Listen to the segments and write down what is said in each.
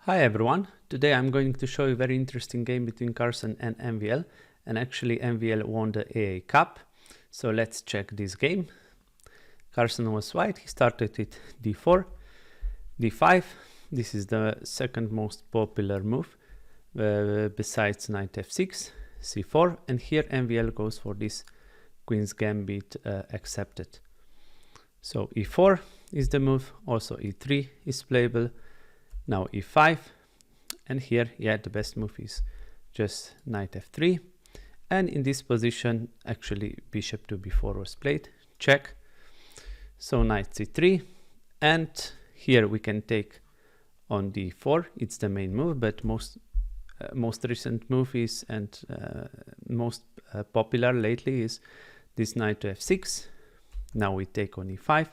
Hi everyone, today I'm going to show you a very interesting game between Carlsen and Mvl, and actually Mvl won the AI Cup. So let's check this game. Carlsen was white, he started with d4, d5, this is the second most popular move besides knight f6, c4, and here Mvl goes for this queen's gambit accepted. So e4 is the move, also e3 is playable. Now e5, and here, the best move is just knight f3, and in this position actually bishop to b4 was played, check. So knight c3, and here we can take on d4, it's the main move, but most recent move is, and most popular lately is this knight to f6. Now we take on e5,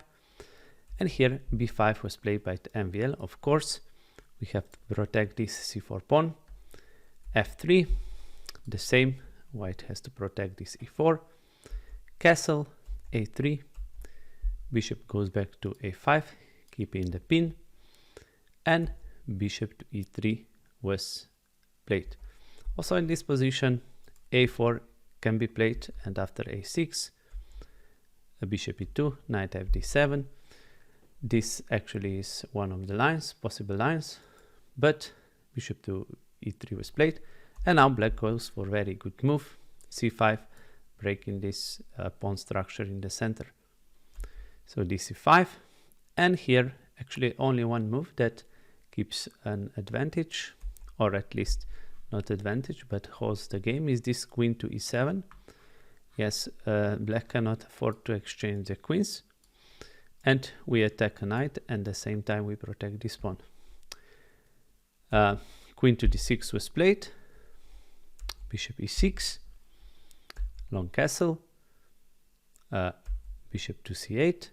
and here b5 was played by the Mvl, of course. We have to protect this c4 pawn, f3, the same, white has to protect this e4, castle, a3, bishop goes back to a5, keeping the pin, and bishop to e3 was played. Also in this position, a4 can be played, and after a6, a bishop e2, knight fd7. This actually is one of the lines, possible lines, but bishop to e3 was played, and now black goes for very good move, c5, breaking this pawn structure in the center. So this c5, and here actually only one move that keeps an advantage, or at least not advantage, but holds the game, is this queen to e7. Yes, black cannot afford to exchange the queens, and we attack a knight, and at the same time we protect this pawn. Queen to d6 was played, bishop e6, long castle, bishop to c8,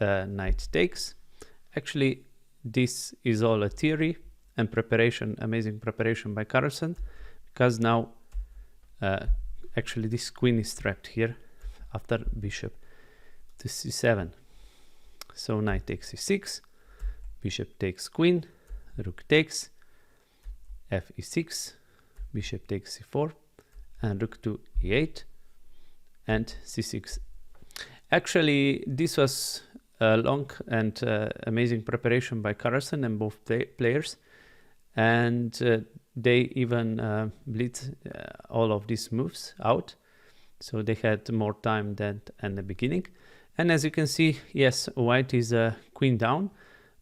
knight takes. Actually, this is all a theory and preparation, amazing preparation by Carlsen, because now actually this queen is trapped here after bishop to c7. So knight takes c6, bishop takes queen, rook takes, f e6, bishop takes c4, and rook to e8, and c6. Actually, this was a long and amazing preparation by Carlsen and both players, and they even blitz all of these moves out, so they had more time than in the beginning. And as you can see, yes, white is queen down,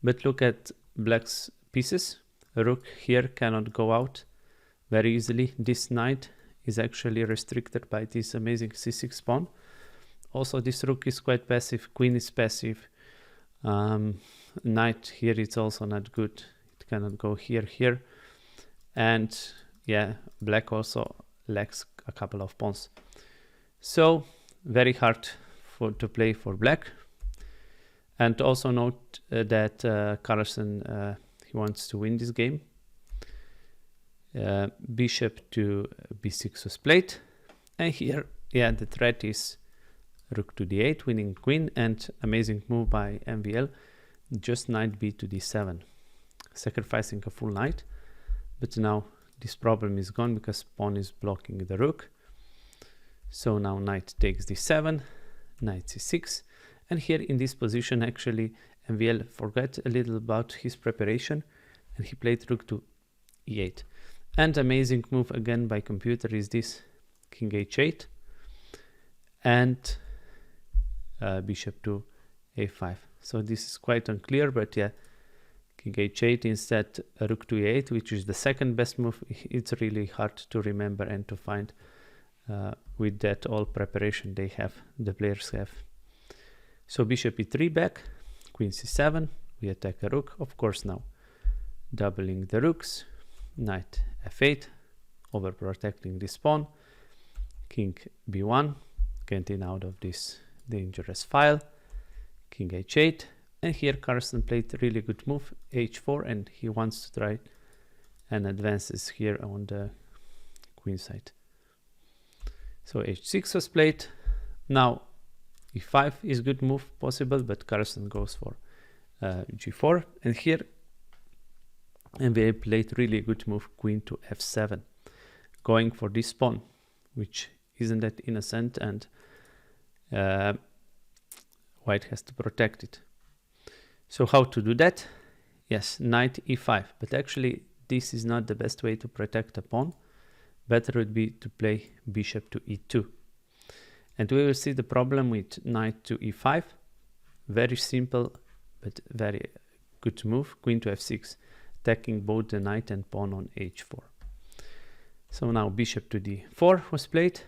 but look at black's pieces. Rook here cannot go out very easily. This knight is actually restricted by this amazing c6 pawn. Also, this rook is quite passive, queen is passive. Knight here is also not good. It cannot go here. And yeah, black also lacks a couple of pawns. So very hard to play for black. And also note that Carlsen he wants to win this game. Bishop to b6 was played, and here the threat is rook to d8, winning queen, and amazing move by Mvl, just knight b to d7, sacrificing a full knight. But now this problem is gone because pawn is blocking the rook. So now knight takes d7, knight c6, and here in this position actually Mvl forgot a little about his preparation, and he played rook to e8. And amazing move again by computer is this king h8 and bishop to a5. So this is quite unclear, but yeah, king h8 instead rook to e8, which is the second best move. It's really hard to remember and to find with that all preparation the players have. So bishop e3 back, queen c7, we attack a rook, of course now doubling the rooks, knight f8, overprotecting this pawn, king b1, getting out of this dangerous file, king h8, and here Carlsen played a really good move, h4, and he wants to try and advances here on the queen side. So h6 was played. Now e5 is good move possible, but Carlsen goes for g4, and here MVL played really good move, queen to f7, going for this pawn, which isn't that innocent, and white has to protect it. So how to do that? Yes, knight e5, but actually this is not the best way to protect a pawn. Better would be to play bishop to e2. And we will see the problem with knight to e5. Very simple, but very good move. Queen to f6, attacking both the knight and pawn on h4. So now bishop to d4 was played.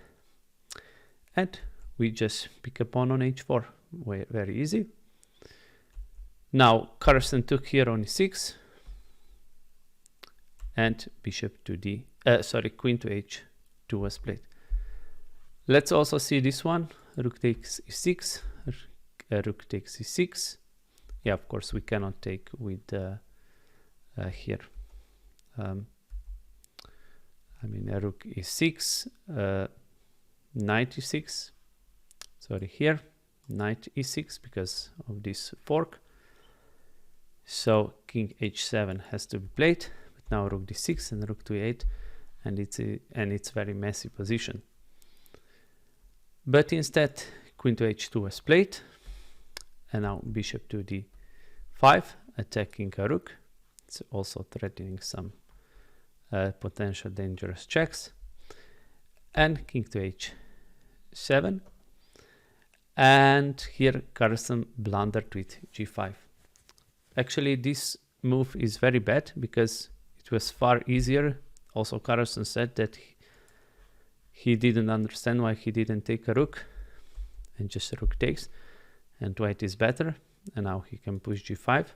And we just pick a pawn on h4. Very easy. Now Carlsen took here on e6. And bishop to queen to h2 was played. Let's also see this one. Rook takes e6, rook takes e6. Yeah, of course we cannot take with here. I mean rook e6, knight e6. Sorry, here knight e6 because of this fork. So king h7 has to be played. But now rook d6 and rook to e8, and it's very messy position. But instead, queen to h2 was played, and now bishop to d5, attacking a rook. It's also threatening some potential dangerous checks. And king to h7. And here Carlsen blundered with g5. Actually, this move is very bad because it was far easier. Also, Carlsen said that he didn't understand why he didn't take a rook and just a rook takes, and white is better, and now he can push g5.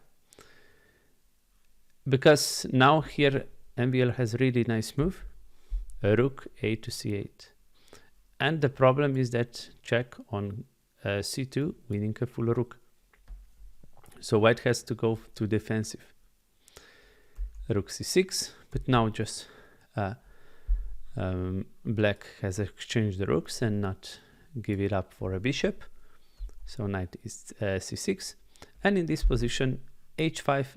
Because now here MVL has really nice move, a rook a to c8. And the problem is that check on c2, winning a full rook. So white has to go to defensive. Rook c6, but now just black has exchanged the rooks and not give it up for a bishop. So knight is c6, and in this position h5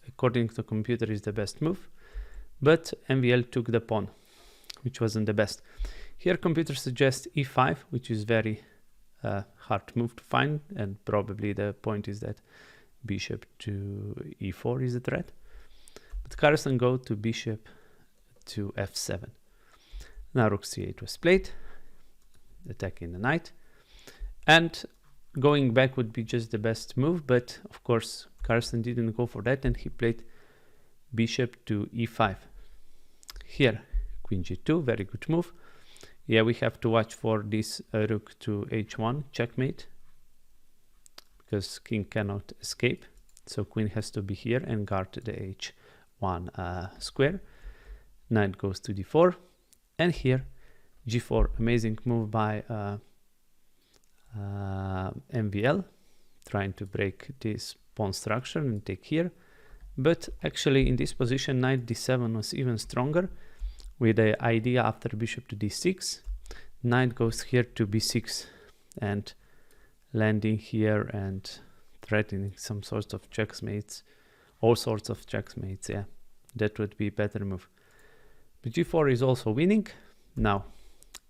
according to the computer is the best move, but MVL took the pawn, which wasn't the best. Here computer suggests e5, which is very hard move to find, and probably the point is that bishop to e4 is a threat. But Carlsen go to bishop to f7. Now rook c8 was played, attacking the knight, and going back would be just the best move, but of course Carlsen didn't go for that, and he played bishop to e5. Here queen g2, very good move. Yeah, we have to watch for this rook to h1 checkmate, because king cannot escape, so queen has to be here and guard the h1 square. Knight goes to d4, and here g4, amazing move by MVL, trying to break this pawn structure and take here. But actually in this position knight d7 was even stronger, with the idea after bishop to d6, knight goes here to b6 and landing here and threatening some sorts of checkmates, all sorts of checkmates. Yeah, that would be a better move. But g4 is also winning. Now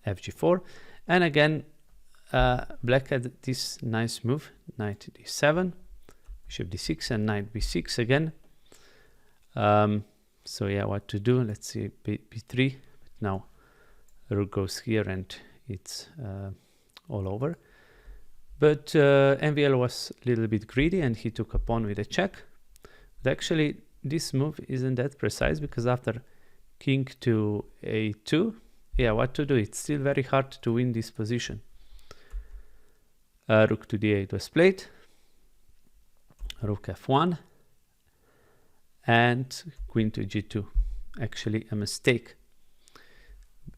fg4, and again black had this nice move, knight d7, bishop d6, and knight b6 again. So yeah, what to do? Let's see, b3. But now rook goes here and it's all over. But MVL was a little bit greedy and he took a pawn with a check. But actually this move isn't that precise, because after king to a2, yeah, what to do? It's still very hard to win this position. Rook to d8 was played, rook f1, and queen to g2. Actually a mistake.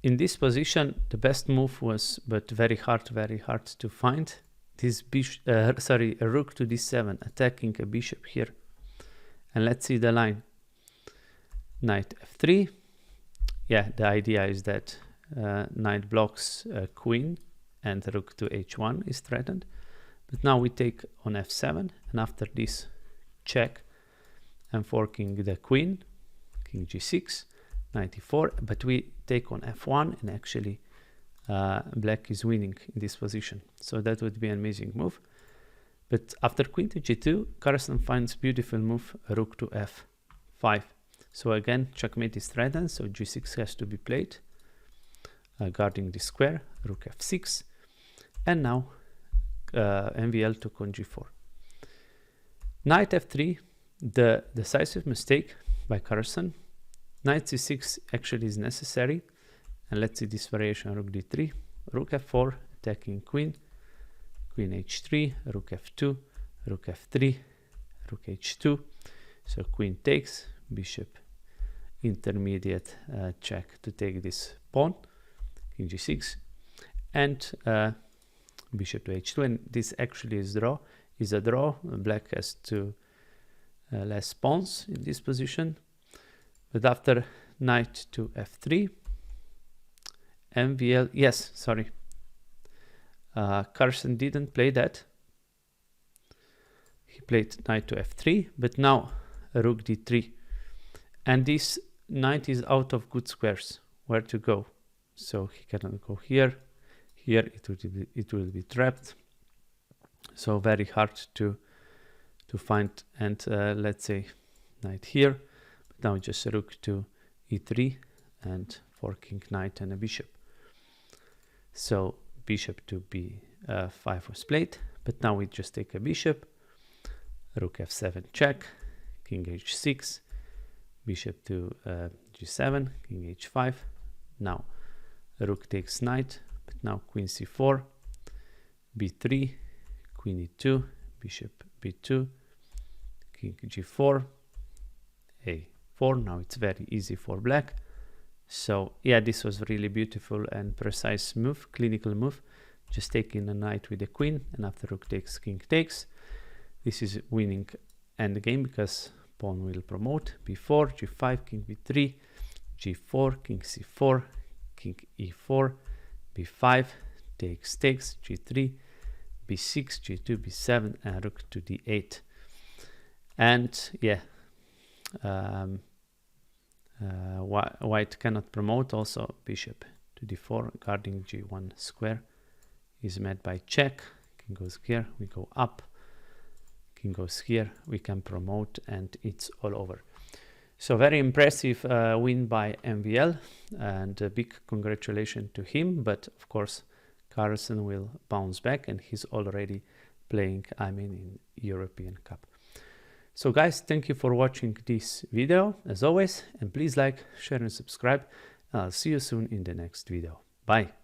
In this position the best move was, but very hard to find, this a rook to d7, attacking a bishop here. And let's see the line. Knight f3. Yeah, the idea is that knight blocks queen and rook to h1 is threatened. But now we take on f7, and after this check and forking the queen, king g6, knight e4, but we take on f1, and actually black is winning in this position. So that would be an amazing move. But after queen to g2, Carlsen finds beautiful move, rook to f5. So again, checkmate is threatened, so g6 has to be played, guarding the square, rook f6, and now Mvl took on g4. Knight f3, the decisive mistake by Carlsen. Knight c6 actually is necessary, and let's see this variation, rook d3, rook f4, attacking queen, queen h3, rook f2, rook f3, rook h2, so queen takes, bishop intermediate check to take this pawn, king g6, and bishop to h2, and this actually is a draw. Black has two less pawns in this position. But after knight to f3, Mvl, yes, sorry, Carlsen didn't play that. He played knight to f3, but now rook d3, and this knight is out of good squares. Where to go? So he cannot go here. Here it will be trapped. So very hard to find. And let's say knight here. But now just rook to e3 and forking knight and a bishop. So bishop to b5 was played, but now we just take a bishop, rook f7 check, king h6, bishop to g7, king h5. Now rook takes knight, but now queen c4, b3, queen e2, bishop b2, king g4, a4. Now it's very easy for black. So yeah, this was really beautiful and precise move, clinical move, just taking a knight with a queen, and after rook takes, king takes. This is winning endgame because pawn will promote, b4, g5, king b3, g4, king c4, king e4, b5, takes, g3, b6, g2, b7, and rook to d8. And yeah, white cannot promote. Also bishop to d4, guarding g1 square is met by check. King goes here, we go up, king goes here, we can promote, and it's all over. So very impressive win by Mvl, and a big congratulations to him. But of course Carlsen will bounce back, and he's already playing, in European Cup. So guys, thank you for watching this video as always, and please like, share and subscribe. I'll see you soon in the next video. Bye.